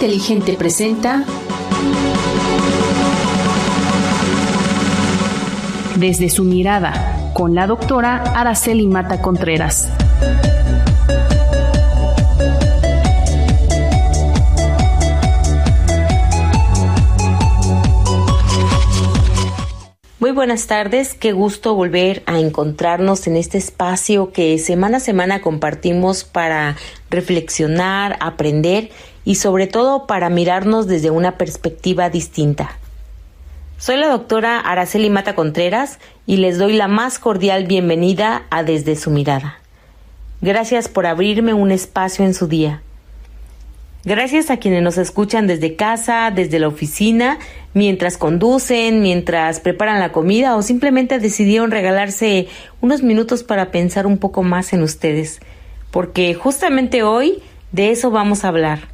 Inteligente presenta Desde su mirada, con la doctora Araceli Mata Contreras. Muy buenas tardes, qué gusto volver a encontrarnos en este espacio que semana a semana compartimos para reflexionar, aprender y sobre todo para mirarnos desde una perspectiva distinta. Soy la doctora Araceli Mata Contreras y les doy la más cordial bienvenida a Desde su mirada. Gracias por abrirme un espacio en su día. Gracias a quienes nos escuchan desde casa, desde la oficina, mientras conducen, mientras preparan la comida o simplemente decidieron regalarse unos minutos para pensar un poco más en ustedes, porque justamente hoy de eso vamos a hablar.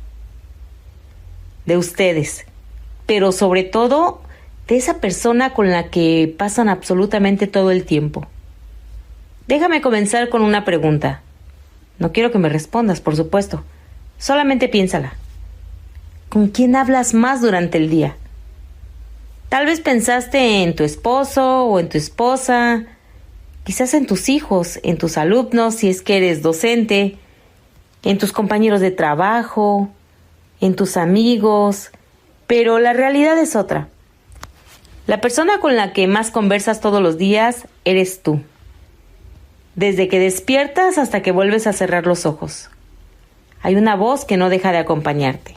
De ustedes, pero sobre todo de esa persona con la que pasan absolutamente todo el tiempo. Déjame comenzar con una pregunta. No quiero que me respondas, por supuesto. Solamente piénsala. ¿Con quién hablas más durante el día? Tal vez pensaste en tu esposo o en tu esposa, quizás en tus hijos, en tus alumnos si es que eres docente, en tus compañeros de trabajo, en tus amigos, pero la realidad es otra. La persona con la que más conversas todos los días eres tú. Desde que despiertas hasta que vuelves a cerrar los ojos. Hay una voz que no deja de acompañarte.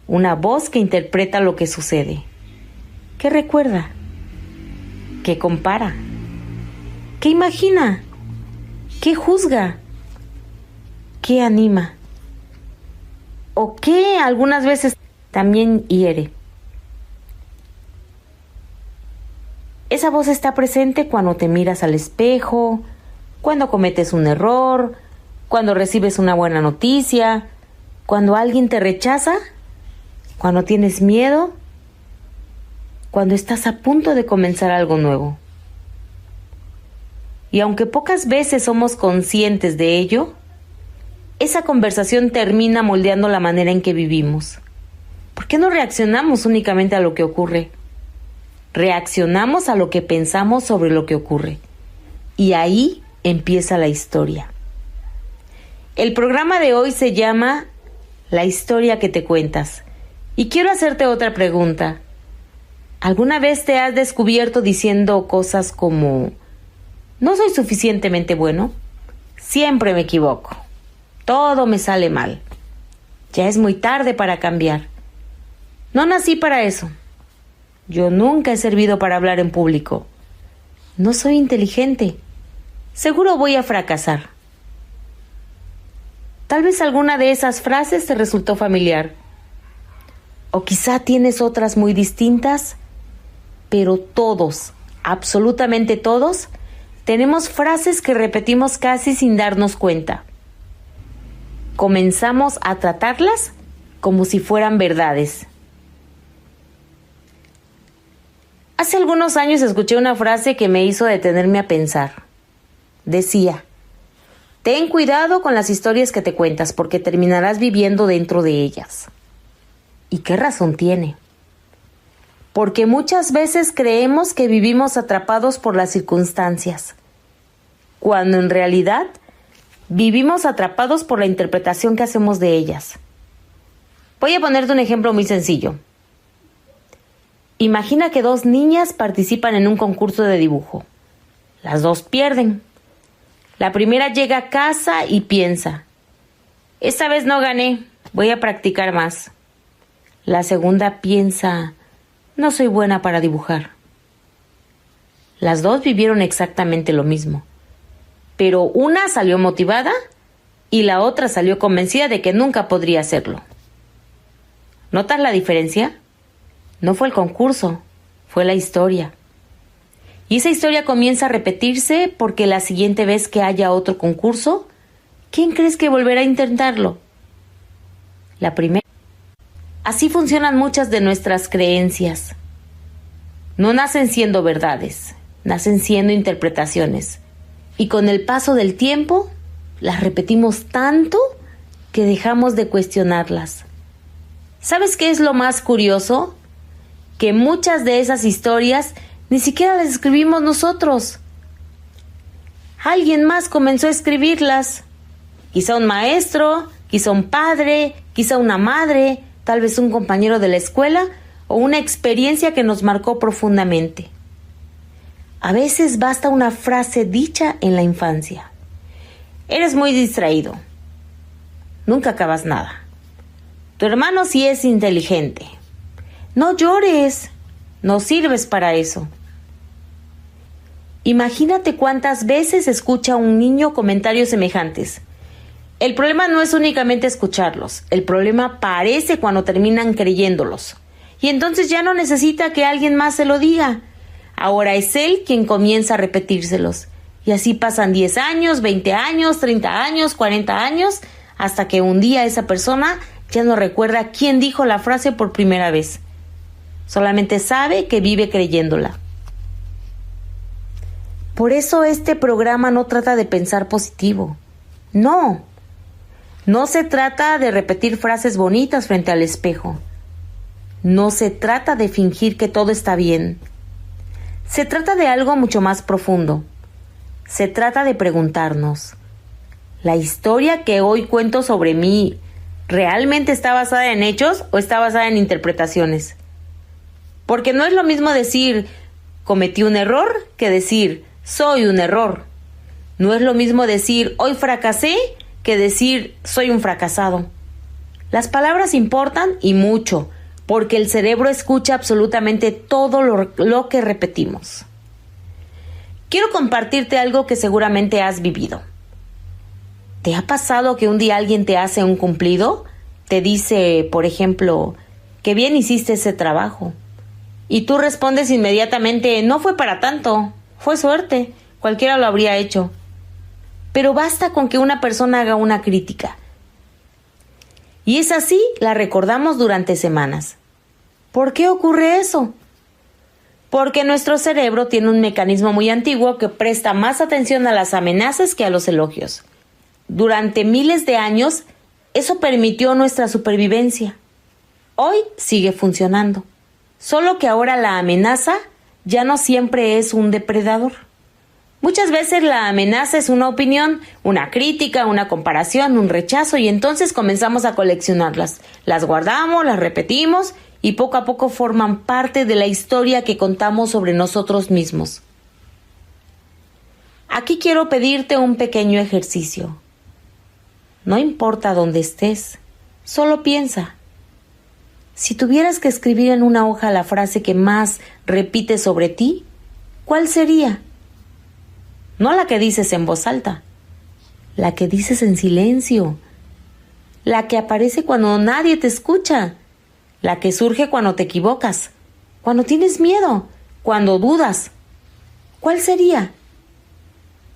Una voz que interpreta lo que sucede. ¿Qué recuerda? ¿Qué compara? ¿Qué imagina? ¿Qué juzga? ¿Qué anima? ¿O qué algunas veces también hiere? Esa voz está presente cuando te miras al espejo, cuando cometes un error, cuando recibes una buena noticia, cuando alguien te rechaza, cuando tienes miedo, cuando estás a punto de comenzar algo nuevo. Y aunque pocas veces somos conscientes de ello, esa conversación termina moldeando la manera en que vivimos. ¿Por qué no reaccionamos únicamente a lo que ocurre? Reaccionamos a lo que pensamos sobre lo que ocurre. Y ahí empieza la historia. El programa de hoy se llama La historia que te cuentas. Y quiero hacerte otra pregunta. ¿Alguna vez te has descubierto diciendo cosas como: no soy suficientemente bueno? Siempre me equivoco. Todo me sale mal. Ya es muy tarde para cambiar. No nací para eso. Yo nunca he servido para hablar en público. No soy inteligente. Seguro voy a fracasar. Tal vez alguna de esas frases te resultó familiar. O quizá tienes otras muy distintas, pero todos, absolutamente todos, tenemos frases que repetimos casi sin darnos cuenta. Comenzamos a tratarlas como si fueran verdades. Hace algunos años escuché una frase que me hizo detenerme a pensar. Decía: ten cuidado con las historias que te cuentas porque terminarás viviendo dentro de ellas. ¿Y qué razón tiene? Porque muchas veces creemos que vivimos atrapados por las circunstancias, cuando en realidad vivimos atrapados por la interpretación que hacemos de ellas. Voy a ponerte un ejemplo muy sencillo. Imagina que dos niñas participan en un concurso de dibujo. Las dos pierden. La primera llega a casa y piensa: esta vez no gané, voy a practicar más. La segunda piensa: no soy buena para dibujar. Las dos vivieron exactamente lo mismo, pero una salió motivada y la otra salió convencida de que nunca podría hacerlo. ¿Notas la diferencia? No fue el concurso, fue la historia. Y esa historia comienza a repetirse porque la siguiente vez que haya otro concurso, ¿quién crees que volverá a intentarlo? La primera. Así funcionan muchas de nuestras creencias. No nacen siendo verdades, nacen siendo interpretaciones. Y con el paso del tiempo, las repetimos tanto que dejamos de cuestionarlas. ¿Sabes qué es lo más curioso? Que muchas de esas historias ni siquiera las escribimos nosotros. Alguien más comenzó a escribirlas. Quizá un maestro, quizá un padre, quizá una madre, tal vez un compañero de la escuela o una experiencia que nos marcó profundamente. A veces basta una frase dicha en la infancia. Eres muy distraído. Nunca acabas nada. Tu hermano sí es inteligente. No llores. No sirves para eso. Imagínate cuántas veces escucha un niño comentarios semejantes. El problema no es únicamente escucharlos. El problema aparece cuando terminan creyéndolos. Y entonces ya no necesita que alguien más se lo diga. Ahora es él quien comienza a repetírselos. Y así pasan 10 años, 20 años, 30 años, 40 años, hasta que un día esa persona ya no recuerda quién dijo la frase por primera vez. Solamente sabe que vive creyéndola. Por eso este programa no trata de pensar positivo. No se trata de repetir frases bonitas frente al espejo. No se trata de fingir que todo está bien. Se trata de algo mucho más profundo. Se trata de preguntarnos, ¿la historia que hoy cuento sobre mí realmente está basada en hechos o está basada en interpretaciones? Porque no es lo mismo decir cometí un error que decir soy un error. No es lo mismo decir hoy fracasé que decir soy un fracasado. Las palabras importan y mucho, porque el cerebro escucha absolutamente todo lo que repetimos. Quiero compartirte algo que seguramente has vivido. ¿Te ha pasado que un día alguien te hace un cumplido? Te dice, por ejemplo, qué bien hiciste ese trabajo. Y tú respondes inmediatamente, no fue para tanto, fue suerte, cualquiera lo habría hecho. Pero basta con que una persona haga una crítica. Y es así, la recordamos durante semanas. ¿Por qué ocurre eso? Porque nuestro cerebro tiene un mecanismo muy antiguo que presta más atención a las amenazas que a los elogios. Durante miles de años, eso permitió nuestra supervivencia. Hoy sigue funcionando. Solo que ahora la amenaza ya no siempre es un depredador. Muchas veces la amenaza es una opinión, una crítica, una comparación, un rechazo, y entonces comenzamos a coleccionarlas. Las guardamos, las repetimos y poco a poco forman parte de la historia que contamos sobre nosotros mismos. Aquí quiero pedirte un pequeño ejercicio. No importa dónde estés, solo piensa. Si tuvieras que escribir en una hoja la frase que más repites sobre ti, ¿cuál sería? No la que dices en voz alta, la que dices en silencio, la que aparece cuando nadie te escucha, la que surge cuando te equivocas, cuando tienes miedo, cuando dudas. ¿Cuál sería?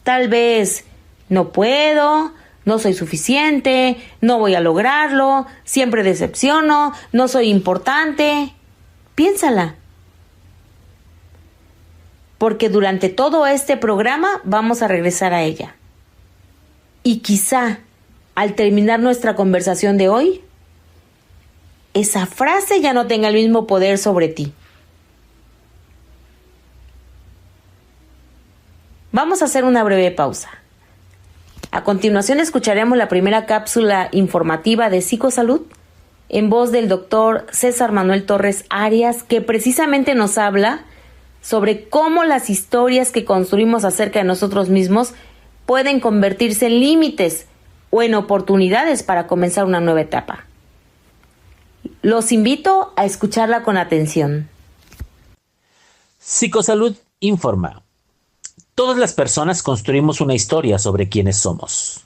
Tal vez, no puedo, no soy suficiente, no voy a lograrlo, siempre decepciono, no soy importante. Piénsala. Porque durante todo este programa vamos a regresar a ella. Y quizá, al terminar nuestra conversación de hoy, esa frase ya no tenga el mismo poder sobre ti. Vamos a hacer una breve pausa. A continuación escucharemos la primera cápsula informativa de Psicosalud en voz del doctor César Manuel Torres Arias, que precisamente nos habla sobre cómo las historias que construimos acerca de nosotros mismos pueden convertirse en límites o en oportunidades para comenzar una nueva etapa. Los invito a escucharla con atención. Psicosalud informa. Todas las personas construimos una historia sobre quiénes somos.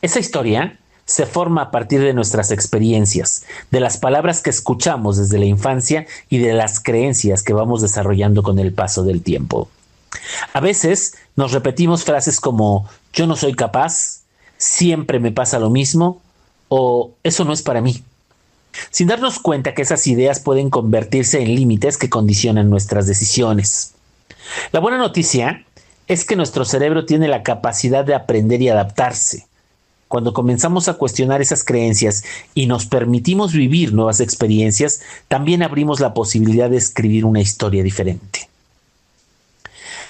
Esa historia se forma a partir de nuestras experiencias, de las palabras que escuchamos desde la infancia y de las creencias que vamos desarrollando con el paso del tiempo. A veces nos repetimos frases como yo no soy capaz, siempre me pasa lo mismo o eso no es para mí, sin darnos cuenta que esas ideas pueden convertirse en límites que condicionan nuestras decisiones. La buena noticia es que nuestro cerebro tiene la capacidad de aprender y adaptarse. Cuando comenzamos a cuestionar esas creencias y nos permitimos vivir nuevas experiencias, también abrimos la posibilidad de escribir una historia diferente.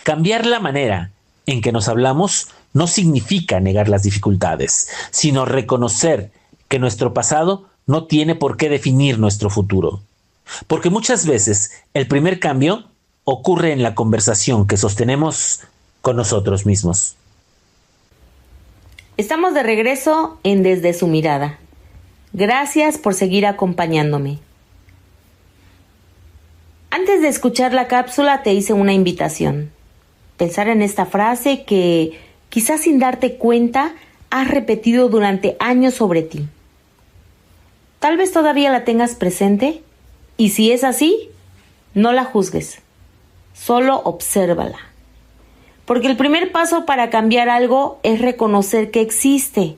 Cambiar la manera en que nos hablamos no significa negar las dificultades, sino reconocer que nuestro pasado no tiene por qué definir nuestro futuro. Porque muchas veces el primer cambio ocurre en la conversación que sostenemos con nosotros mismos. Estamos de regreso en Desde su mirada. Gracias por seguir acompañándome. Antes de escuchar la cápsula te hice una invitación. Pensar en esta frase que quizás sin darte cuenta has repetido durante años sobre ti. Tal vez todavía la tengas presente y si es así, no la juzgues. Solo obsérvala. Porque el primer paso para cambiar algo es reconocer que existe.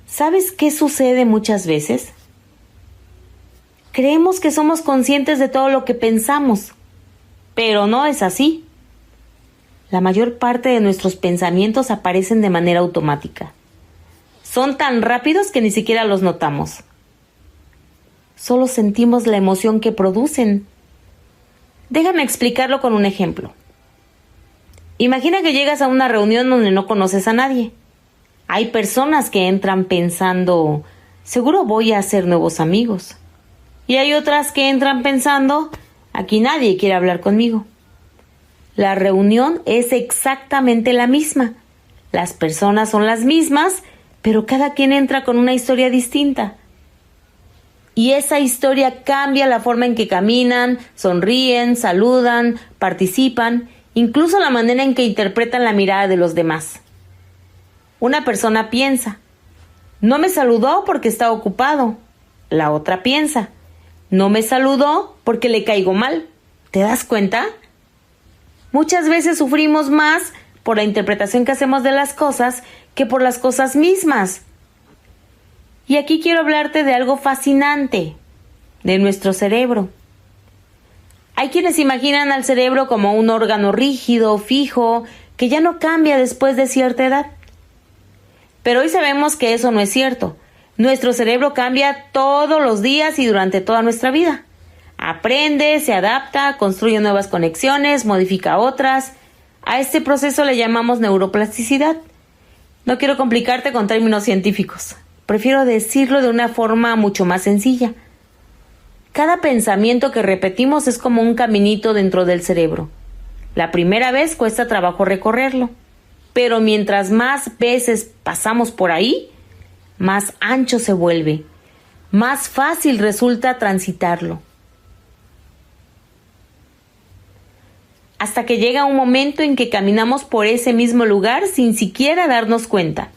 ¿Sabes qué sucede muchas veces? Creemos que somos conscientes de todo lo que pensamos, pero no es así. La mayor parte de nuestros pensamientos aparecen de manera automática. Son tan rápidos que ni siquiera los notamos. Solo sentimos la emoción que producen. Déjame explicarlo con un ejemplo. Imagina que llegas a una reunión donde no conoces a nadie. Hay personas que entran pensando, seguro voy a hacer nuevos amigos. Y hay otras que entran pensando, aquí nadie quiere hablar conmigo. La reunión es exactamente la misma. Las personas son las mismas, pero cada quien entra con una historia distinta. Y esa historia cambia la forma en que caminan, sonríen, saludan, participan, incluso la manera en que interpretan la mirada de los demás. Una persona piensa, no me saludó porque está ocupado. La otra piensa, no me saludó porque le caigo mal. ¿Te das cuenta? Muchas veces sufrimos más por la interpretación que hacemos de las cosas que por las cosas mismas. Y aquí quiero hablarte de algo fascinante, de nuestro cerebro. Hay quienes imaginan al cerebro como un órgano rígido, fijo, que ya no cambia después de cierta edad. Pero hoy sabemos que eso no es cierto. Nuestro cerebro cambia todos los días y durante toda nuestra vida. Aprende, se adapta, construye nuevas conexiones, modifica otras. A este proceso le llamamos neuroplasticidad. No quiero complicarte con términos científicos. Prefiero decirlo de una forma mucho más sencilla. Cada pensamiento que repetimos es como un caminito dentro del cerebro. La primera vez cuesta trabajo recorrerlo, pero mientras más veces pasamos por ahí, más ancho se vuelve, más fácil resulta transitarlo. Hasta que llega un momento en que caminamos por ese mismo lugar sin siquiera darnos cuenta.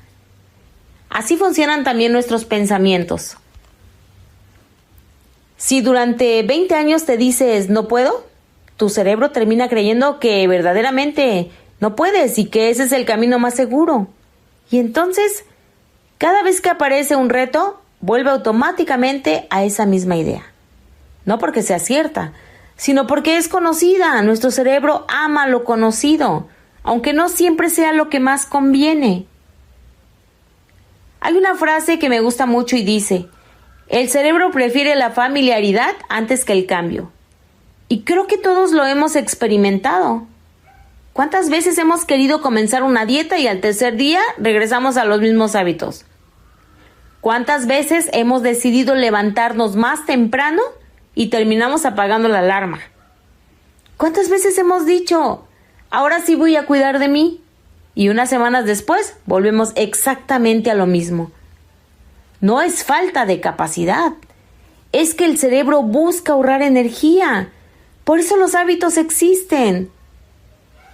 Así funcionan también nuestros pensamientos. Si durante 20 años te dices no puedo, tu cerebro termina creyendo que verdaderamente no puedes y que ese es el camino más seguro. Y entonces, cada vez que aparece un reto, vuelve automáticamente a esa misma idea. No porque sea cierta, sino porque es conocida. Nuestro cerebro ama lo conocido, aunque no siempre sea lo que más conviene. Hay una frase que me gusta mucho y dice, el cerebro prefiere la familiaridad antes que el cambio. Y creo que todos lo hemos experimentado. ¿Cuántas veces hemos querido comenzar una dieta y al tercer día regresamos a los mismos hábitos? ¿Cuántas veces hemos decidido levantarnos más temprano y terminamos apagando la alarma? ¿Cuántas veces hemos dicho, ahora sí voy a cuidar de mí? Y unas semanas después volvemos exactamente a lo mismo. No es falta de capacidad, es que el cerebro busca ahorrar energía. Por eso los hábitos existen.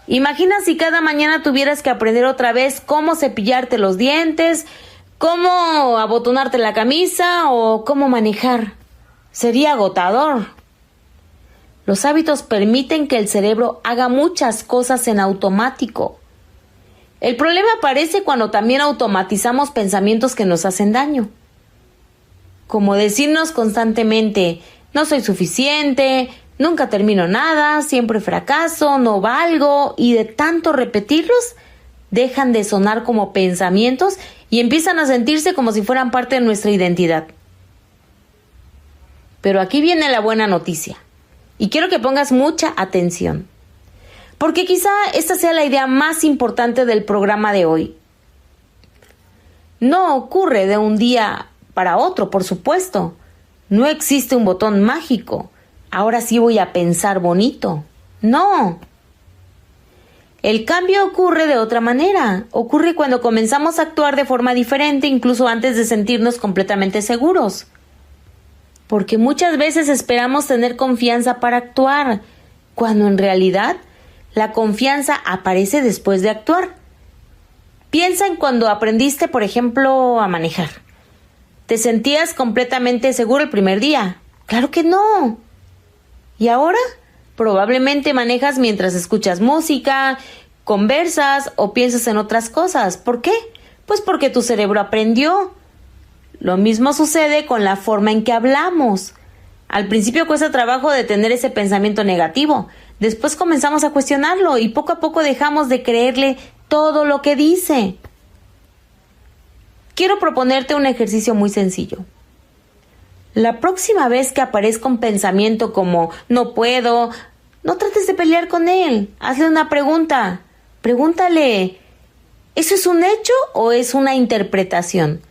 Imagina si cada mañana tuvieras que aprender otra vez cómo cepillarte los dientes, cómo abotonarte la camisa o cómo manejar. Sería agotador. Los hábitos permiten que el cerebro haga muchas cosas en automático. El problema aparece cuando también automatizamos pensamientos que nos hacen daño. Como decirnos constantemente, no soy suficiente, nunca termino nada, siempre fracaso, no valgo, y de tanto repetirlos, dejan de sonar como pensamientos y empiezan a sentirse como si fueran parte de nuestra identidad. Pero aquí viene la buena noticia, y quiero que pongas mucha atención, porque quizá esta sea la idea más importante del programa de hoy. No ocurre de un día para otro, por supuesto. No existe un botón mágico. Ahora sí voy a pensar bonito. No. El cambio ocurre de otra manera. Ocurre cuando comenzamos a actuar de forma diferente, incluso antes de sentirnos completamente seguros. Porque muchas veces esperamos tener confianza para actuar, cuando en realidad la confianza aparece después de actuar. Piensa en cuando aprendiste, por ejemplo, a manejar. ¿Te sentías completamente seguro el primer día? ¡Claro que no! ¿Y ahora? Probablemente manejas mientras escuchas música, conversas o piensas en otras cosas. ¿Por qué? Pues porque tu cerebro aprendió. Lo mismo sucede con la forma en que hablamos. Al principio cuesta trabajo detener ese pensamiento negativo. Después comenzamos a cuestionarlo y poco a poco dejamos de creerle todo lo que dice. Quiero proponerte un ejercicio muy sencillo. La próxima vez que aparezca un pensamiento como no puedo, no trates de pelear con él. Hazle una pregunta. Pregúntale, ¿eso es un hecho o es una interpretación?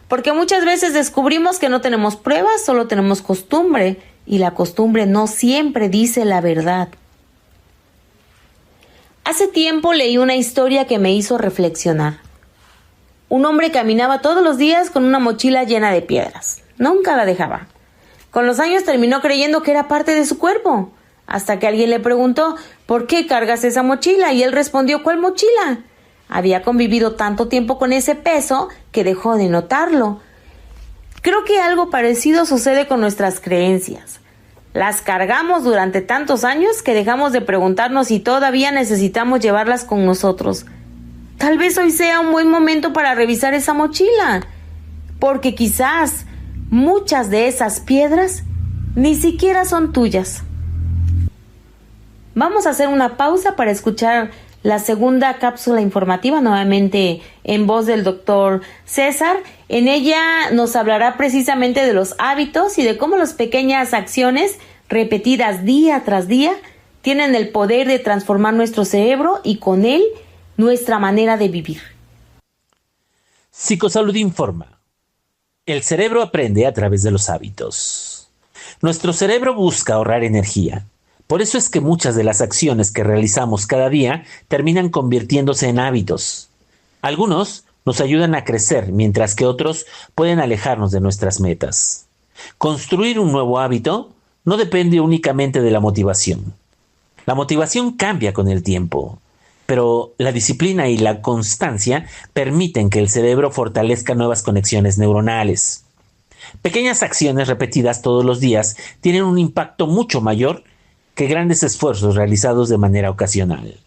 Porque muchas veces descubrimos que no tenemos pruebas, solo tenemos costumbre, y la costumbre no siempre dice la verdad. Hace tiempo leí una historia que me hizo reflexionar. Un hombre caminaba todos los días con una mochila llena de piedras. Nunca la dejaba. Con los años terminó creyendo que era parte de su cuerpo, hasta que alguien le preguntó, ¿por qué cargas esa mochila? Y él respondió, ¿cuál mochila? Había convivido tanto tiempo con ese peso que dejó de notarlo. Creo que algo parecido sucede con nuestras creencias. Las cargamos durante tantos años que dejamos de preguntarnos si todavía necesitamos llevarlas con nosotros. Tal vez hoy sea un buen momento para revisar esa mochila, porque quizás muchas de esas piedras ni siquiera son tuyas. Vamos a hacer una pausa para escuchar la segunda cápsula informativa, nuevamente en voz del doctor César. En ella nos hablará precisamente de los hábitos y de cómo las pequeñas acciones repetidas día tras día tienen el poder de transformar nuestro cerebro y con él nuestra manera de vivir. Psicosalud informa. El cerebro aprende a través de los hábitos. Nuestro cerebro busca ahorrar energía. Por eso es que muchas de las acciones que realizamos cada día terminan convirtiéndose en hábitos. Algunos nos ayudan a crecer, mientras que otros pueden alejarnos de nuestras metas. Construir un nuevo hábito no depende únicamente de la motivación. La motivación cambia con el tiempo, pero la disciplina y la constancia permiten que el cerebro fortalezca nuevas conexiones neuronales. Pequeñas acciones repetidas todos los días tienen un impacto mucho mayor que grandes esfuerzos realizados de manera ocasional.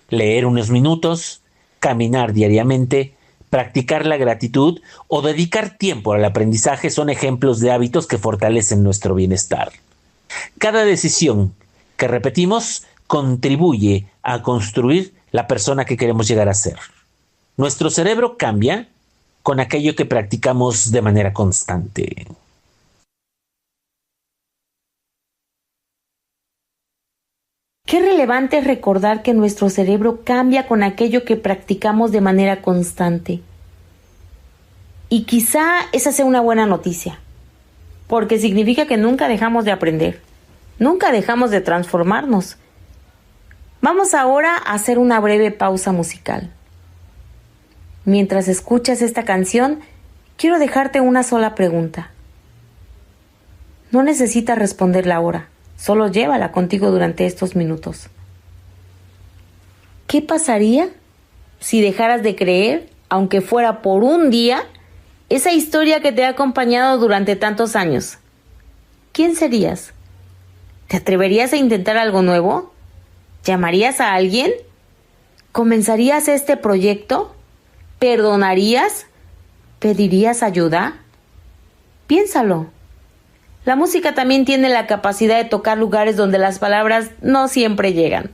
Leer unos minutos, caminar diariamente, practicar la gratitud o dedicar tiempo al aprendizaje son ejemplos de hábitos que fortalecen nuestro bienestar. Cada decisión que repetimos contribuye a construir la persona que queremos llegar a ser. Nuestro cerebro cambia con aquello que practicamos de manera constante. Qué relevante es recordar que nuestro cerebro cambia con aquello que practicamos de manera constante. Y quizá esa sea una buena noticia, porque significa que nunca dejamos de aprender, nunca dejamos de transformarnos. Vamos ahora a hacer una breve pausa musical. Mientras escuchas esta canción, quiero dejarte una sola pregunta. No necesitas responderla ahora. Solo llévala contigo durante estos minutos. ¿Qué pasaría si dejaras de creer, aunque fuera por un día, esa historia que te ha acompañado durante tantos años? ¿Quién serías? ¿Te atreverías a intentar algo nuevo? ¿Llamarías a alguien? ¿Comenzarías este proyecto? ¿Perdonarías? ¿Pedirías ayuda? Piénsalo. La música también tiene la capacidad de tocar lugares donde las palabras no siempre llegan.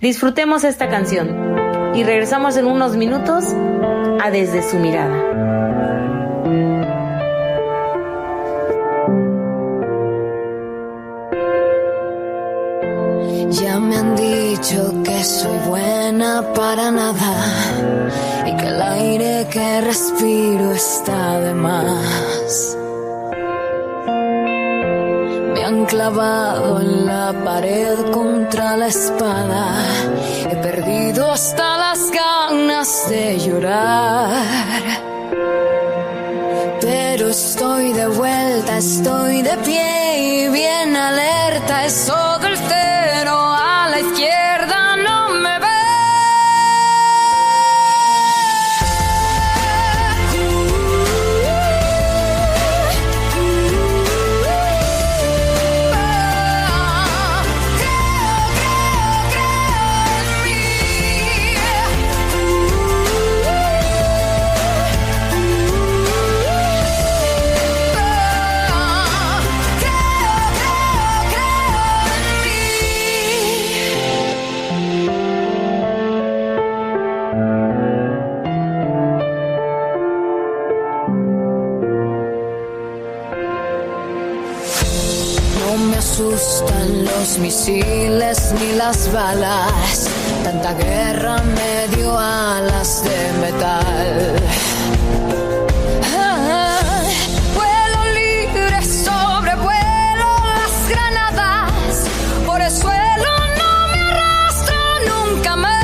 Disfrutemos esta canción. y regresamos en unos minutos a Desde su Mirada. Ya me han dicho que soy buena para nada y que el aire que respiro está de más. Me han clavado en la pared contra la espada. He perdido hasta las ganas de llorar. Pero estoy de vuelta, estoy de pie y bien alerta. Es todo el cero a la izquierda, no me ve. Asustan los misiles ni las balas. Tanta guerra me dio alas de metal. Vuelo libre, sobrevuelo las granadas. Por el suelo no me arrastro nunca más.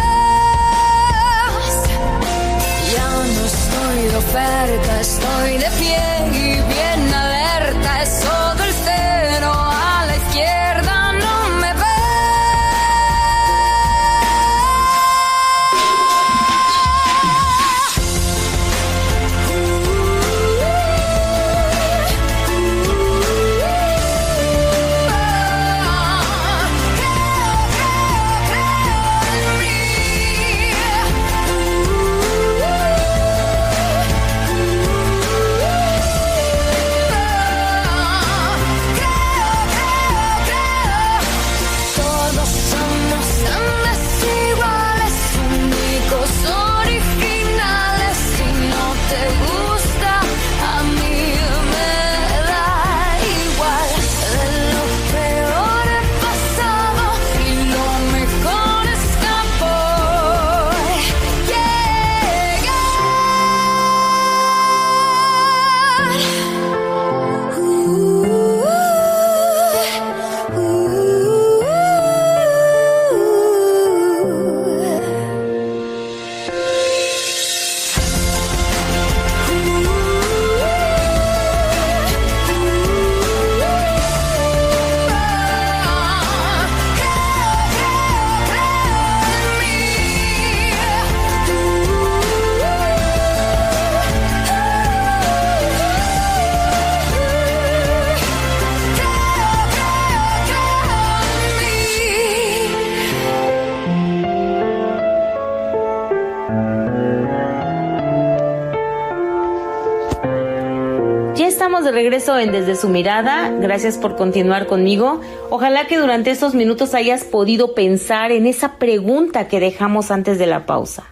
Ya no estoy de oferta, estoy de pie y bien alerta. Es todo el cero. Izquierda no me ve. De regreso en Desde su Mirada. Gracias por continuar conmigo. Ojalá que durante estos minutos hayas podido pensar en esa pregunta que dejamos antes de la pausa.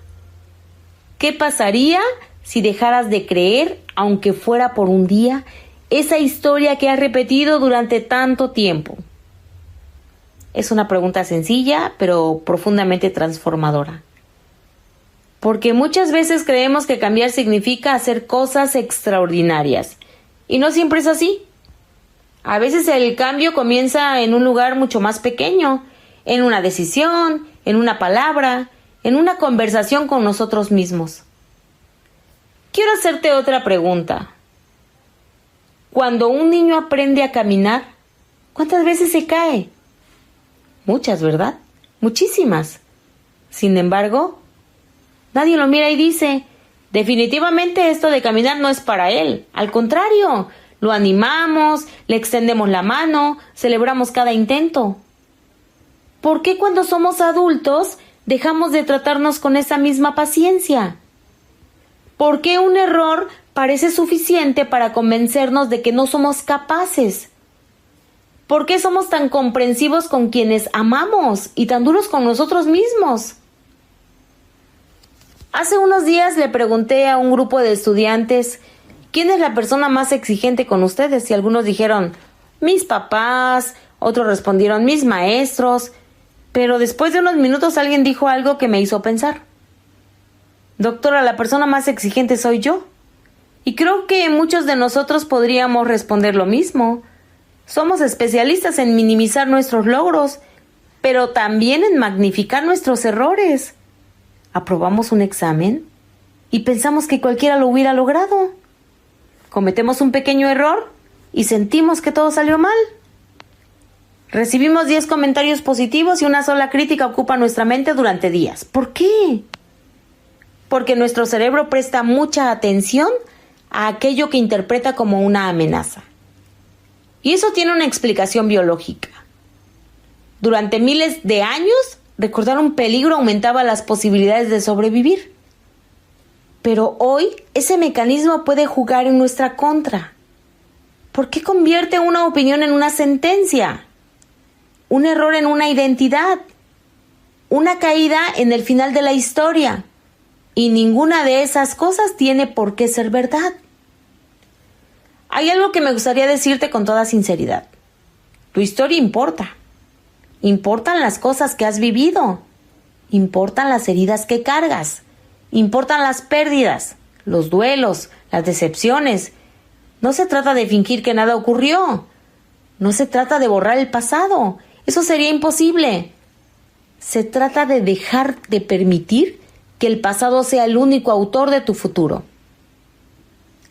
¿Qué pasaría si dejaras de creer, aunque fuera por un día, esa historia que has repetido durante tanto tiempo? Es una pregunta sencilla, pero profundamente transformadora. Porque muchas veces creemos que cambiar significa hacer cosas extraordinarias. Y no siempre es así. A veces el cambio comienza en un lugar mucho más pequeño, en una decisión, en una palabra, en una conversación con nosotros mismos. Quiero hacerte otra pregunta. Cuando un niño aprende a caminar, ¿cuántas veces se cae? Muchas, ¿verdad? Muchísimas. Sin embargo, nadie lo mira y dice: definitivamente esto de caminar no es para él. Al contrario, lo animamos, le extendemos la mano, celebramos cada intento. ¿Por qué cuando somos adultos dejamos de tratarnos con esa misma paciencia? ¿Por qué un error parece suficiente para convencernos de que no somos capaces? ¿Por qué somos tan comprensivos con quienes amamos y tan duros con nosotros mismos? Hace unos días le pregunté a un grupo de estudiantes ¿quién es la persona más exigente con ustedes? Y algunos dijeron mis papás, otros respondieron mis maestros, pero después de unos minutos alguien dijo algo que me hizo pensar. Doctora, la persona más exigente soy yo. Y creo que muchos de nosotros podríamos responder lo mismo. Somos especialistas en minimizar nuestros logros, pero también en magnificar nuestros errores. Aprobamos un examen y pensamos que cualquiera lo hubiera logrado. Cometemos un pequeño error y sentimos que todo salió mal. Recibimos 10 comentarios positivos y una sola crítica ocupa nuestra mente durante días. ¿Por qué? Porque nuestro cerebro presta mucha atención a aquello que interpreta como una amenaza. Y eso tiene una explicación biológica. Durante miles de años, recordar un peligro aumentaba las posibilidades de sobrevivir. Pero hoy, ese mecanismo puede jugar en nuestra contra. ¿Por qué convierte una opinión en una sentencia? Un error en una identidad. Una caída en el final de la historia. Y ninguna de esas cosas tiene por qué ser verdad. Hay algo que me gustaría decirte con toda sinceridad. Tu historia importa. Importan las cosas que has vivido. Importan las heridas que cargas. Importan las pérdidas, los duelos, las decepciones. No se trata de fingir que nada ocurrió. No se trata de borrar el pasado. Eso sería imposible. Se trata de dejar de permitir que el pasado sea el único autor de tu futuro.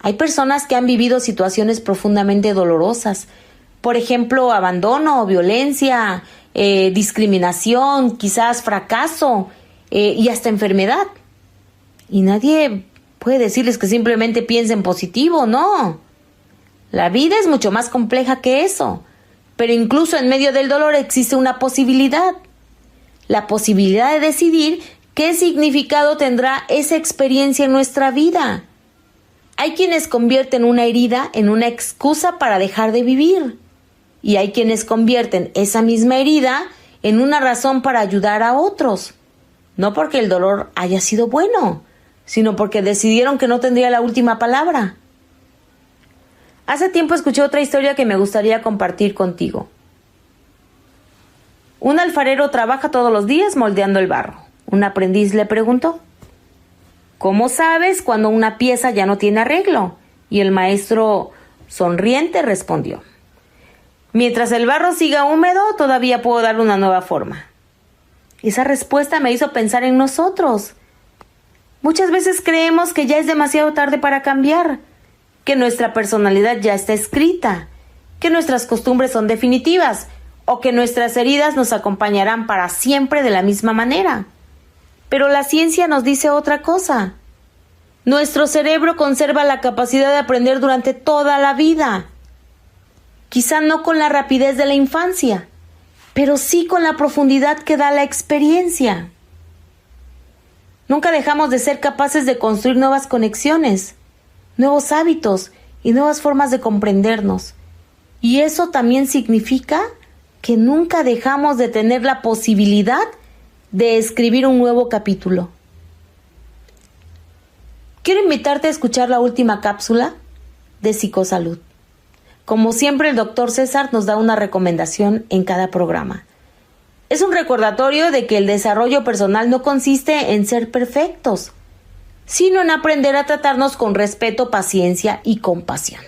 Hay personas que han vivido situaciones profundamente dolorosas. Por ejemplo, abandono, violencia, discriminación, quizás fracaso y hasta enfermedad. Y nadie puede decirles que simplemente piensen positivo, no. La vida es mucho más compleja que eso. Pero incluso en medio del dolor existe una posibilidad. La posibilidad de decidir qué significado tendrá esa experiencia en nuestra vida. Hay quienes convierten una herida en una excusa para dejar de vivir. Y hay quienes convierten esa misma herida en una razón para ayudar a otros. No porque el dolor haya sido bueno, sino porque decidieron que no tendría la última palabra. Hace tiempo escuché otra historia que me gustaría compartir contigo. Un alfarero trabaja todos los días moldeando el barro. Un aprendiz le preguntó, ¿cómo sabes cuando una pieza ya no tiene arreglo? Y el maestro, sonriente, respondió, mientras el barro siga húmedo, todavía puedo darle una nueva forma. Esa respuesta me hizo pensar en nosotros. Muchas veces creemos que ya es demasiado tarde para cambiar, que nuestra personalidad ya está escrita, que nuestras costumbres son definitivas o que nuestras heridas nos acompañarán para siempre de la misma manera. Pero la ciencia nos dice otra cosa. Nuestro cerebro conserva la capacidad de aprender durante toda la vida. Quizá no con la rapidez de la infancia, pero sí con la profundidad que da la experiencia. Nunca dejamos de ser capaces de construir nuevas conexiones, nuevos hábitos y nuevas formas de comprendernos. Y eso también significa que nunca dejamos de tener la posibilidad de escribir un nuevo capítulo. Quiero invitarte a escuchar la última cápsula de Psicosalud. Como siempre, el Dr. César nos da una recomendación en cada programa. Es un recordatorio de que el desarrollo personal no consiste en ser perfectos, sino en aprender a tratarnos con respeto, paciencia y compasión.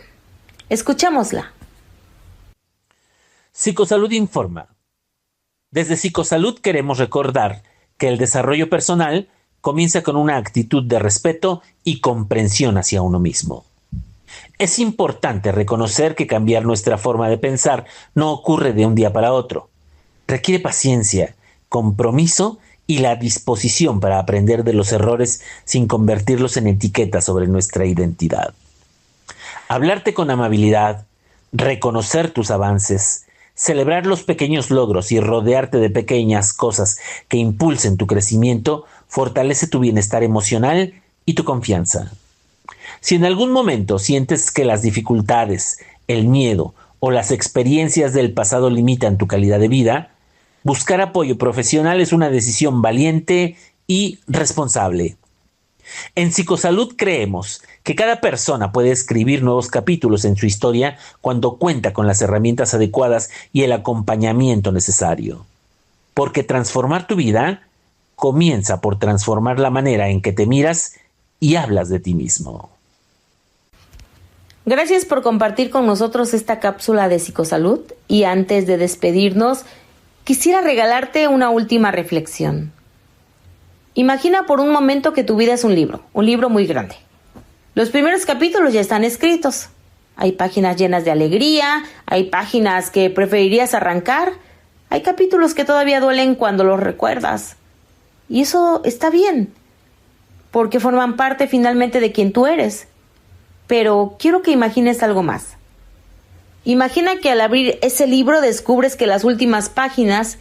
Escuchémosla. Psicosalud informa. Desde Psicosalud queremos recordar que el desarrollo personal comienza con una actitud de respeto y comprensión hacia uno mismo. Es importante reconocer que cambiar nuestra forma de pensar no ocurre de un día para otro. Requiere paciencia, compromiso y la disposición para aprender de los errores sin convertirlos en etiquetas sobre nuestra identidad. Hablarte con amabilidad, reconocer tus avances, celebrar los pequeños logros y rodearte de pequeñas cosas que impulsen tu crecimiento fortalece tu bienestar emocional y tu confianza. Si en algún momento sientes que las dificultades, el miedo o las experiencias del pasado limitan tu calidad de vida, buscar apoyo profesional es una decisión valiente y responsable. En Psicosalud creemos que cada persona puede escribir nuevos capítulos en su historia cuando cuenta con las herramientas adecuadas y el acompañamiento necesario. Porque transformar tu vida comienza por transformar la manera en que te miras y hablas de ti mismo. Gracias por compartir con nosotros esta cápsula de Psicosalud, y antes de despedirnos, quisiera regalarte una última reflexión. Imagina por un momento que tu vida es un libro muy grande. Los primeros capítulos ya están escritos. Hay páginas llenas de alegría, hay páginas que preferirías arrancar, hay capítulos que todavía duelen cuando los recuerdas. Y eso está bien, porque forman parte finalmente de quien tú eres. Pero quiero que imagines algo más. Imagina que al abrir ese libro descubres que las últimas páginas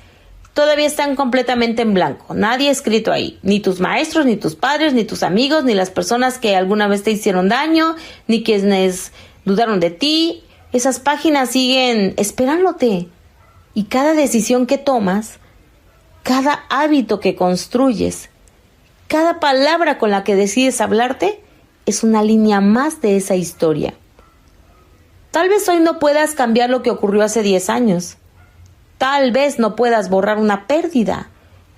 todavía están completamente en blanco. Nadie ha escrito ahí. Ni tus maestros, ni tus padres, ni tus amigos, ni las personas que alguna vez te hicieron daño, ni quienes dudaron de ti. Esas páginas siguen esperándote. Y cada decisión que tomas, cada hábito que construyes, cada palabra con la que decides hablarte, es una línea más de esa historia. Tal vez hoy no puedas cambiar lo que ocurrió hace 10 años. Tal vez no puedas borrar una pérdida,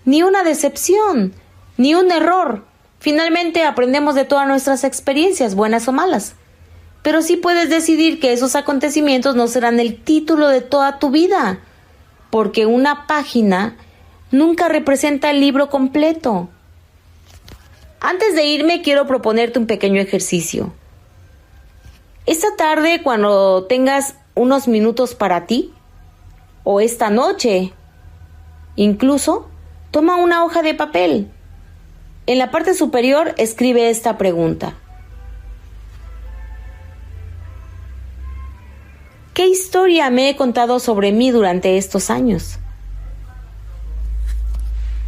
ni una decepción, ni un error. Finalmente aprendemos de todas nuestras experiencias, buenas o malas. Pero sí puedes decidir que esos acontecimientos no serán el título de toda tu vida, porque una página nunca representa el libro completo. Antes de irme, quiero proponerte un pequeño ejercicio. Esta tarde, cuando tengas unos minutos para ti, o esta noche, incluso, toma una hoja de papel. En la parte superior escribe esta pregunta. ¿Qué historia me he contado sobre mí durante estos años?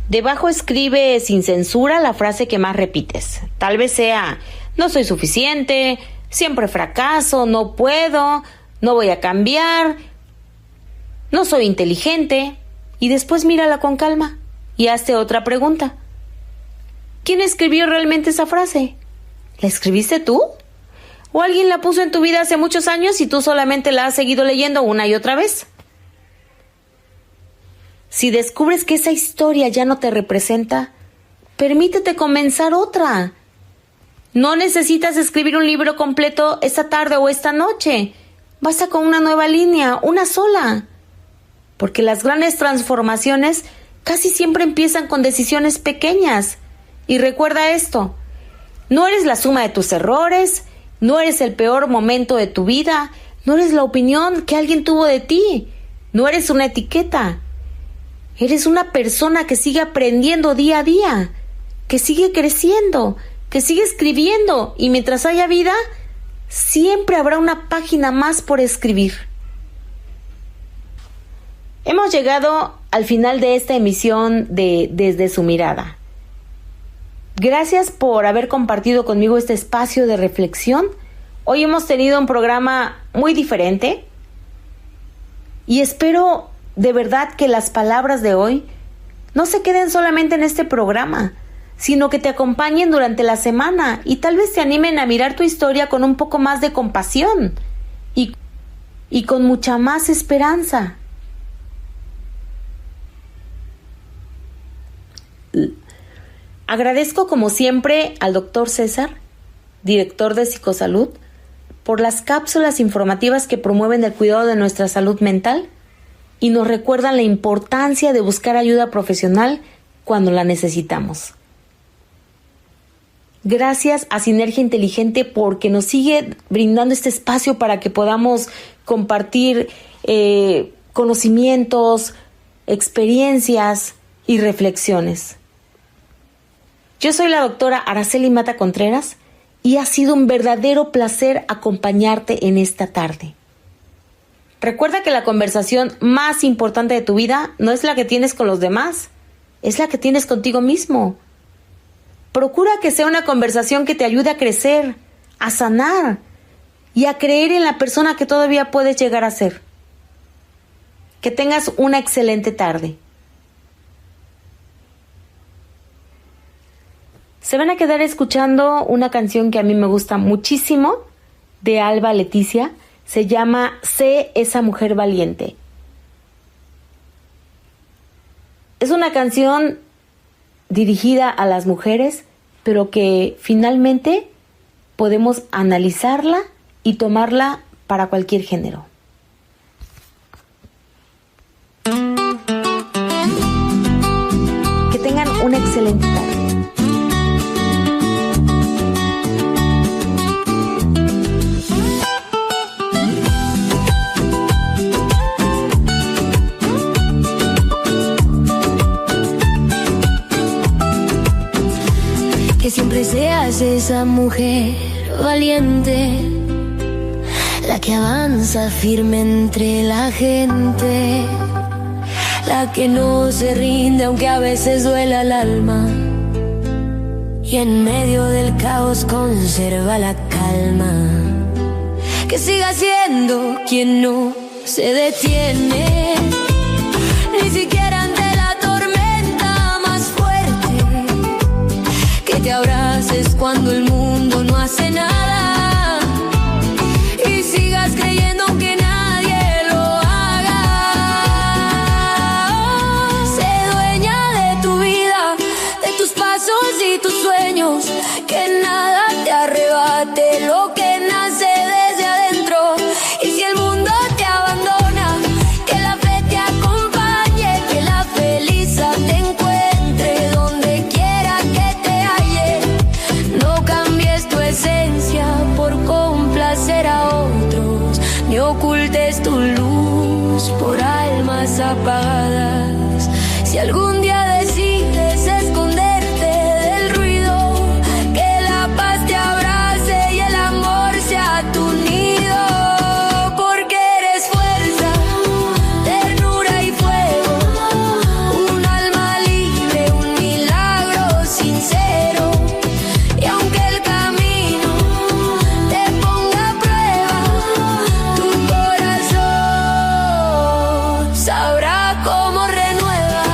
Debajo escribe sin censura la frase que más repites. Tal vez sea, no soy suficiente, siempre fracaso, no puedo, no voy a cambiar, no soy inteligente. Y después mírala con calma y hazte otra pregunta. ¿Quién escribió realmente esa frase? ¿La escribiste tú? ¿O alguien la puso en tu vida hace muchos años y tú solamente la has seguido leyendo una y otra vez? Si descubres que esa historia ya no te representa, permítete comenzar otra. No necesitas escribir un libro completo esta tarde o esta noche. Basta con una nueva línea, una sola. Porque las grandes transformaciones casi siempre empiezan con decisiones pequeñas. Y recuerda esto, no eres la suma de tus errores, no eres el peor momento de tu vida, no eres la opinión que alguien tuvo de ti, no eres una etiqueta. Eres una persona que sigue aprendiendo día a día, que sigue creciendo, que sigue escribiendo, y mientras haya vida, siempre habrá una página más por escribir. Hemos llegado al final de esta emisión de Desde su mirada. Gracias por haber compartido conmigo este espacio de reflexión. Hoy hemos tenido un programa muy diferente y espero de verdad que las palabras de hoy no se queden solamente en este programa, sino que te acompañen durante la semana y tal vez te animen a mirar tu historia con un poco más de compasión y con mucha más esperanza. Agradezco como siempre al Dr. César, director de Psicosalud, por las cápsulas informativas que promueven el cuidado de nuestra salud mental y nos recuerdan la importancia de buscar ayuda profesional cuando la necesitamos. Gracias a Sinergia Inteligente porque nos sigue brindando este espacio para que podamos compartir conocimientos, experiencias y reflexiones. Yo soy la doctora Araceli Mata Contreras y ha sido un verdadero placer acompañarte en esta tarde. Recuerda que la conversación más importante de tu vida no es la que tienes con los demás, es la que tienes contigo mismo. Procura que sea una conversación que te ayude a crecer, a sanar y a creer en la persona que todavía puedes llegar a ser. Que tengas una excelente tarde. Se van a quedar escuchando una canción que a mí me gusta muchísimo, de Alba Leticia. Se llama Sé esa mujer valiente. Es una canción dirigida a las mujeres, pero que finalmente podemos analizarla y tomarla para cualquier género. Que tengan una excelente tarde. Que siempre seas esa mujer valiente, la que avanza firme entre la gente, la que no se rinde aunque a veces duela el alma, y en medio del caos conserva la calma. Que siga siendo quien no se detiene, ni siquiera ante la tormenta más fuerte. Que te abraces cuando el mundo no hace nada y sigas creyendo aunque nadie lo haga. Sé dueña de tu vida, de tus pasos y tus sueños. Que nada te arrebate lo que nace desde adentro. Y si el mundo te abandona, que la fe te acompañe, que la felicidad te encuentre donde quiera que te halle. No cambies tu esencia por complacer a otros, ni ocultes tu luz por almas apagadas. Si algún día decides esconderte del ruido, que la paz te abrace y el amor sea tu nido. Porque eres fuerza, ternura y fuego, un alma libre, un milagro sincero. Y aunque el camino te ponga a prueba, tu corazón sabrá cómo renueva.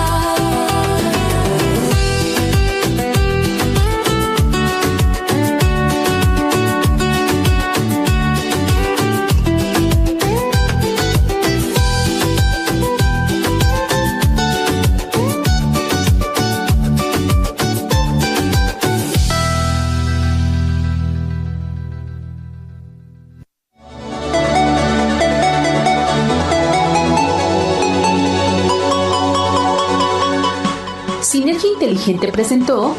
Sinergia Inteligente presentó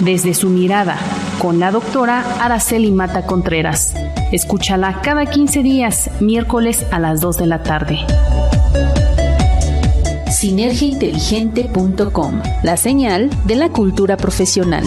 Desde su mirada, con la doctora Araceli Mata Contreras. Escúchala cada 15 días, miércoles a las 2 de la tarde. Sinergiainteligente.com, la señal de la cultura profesional.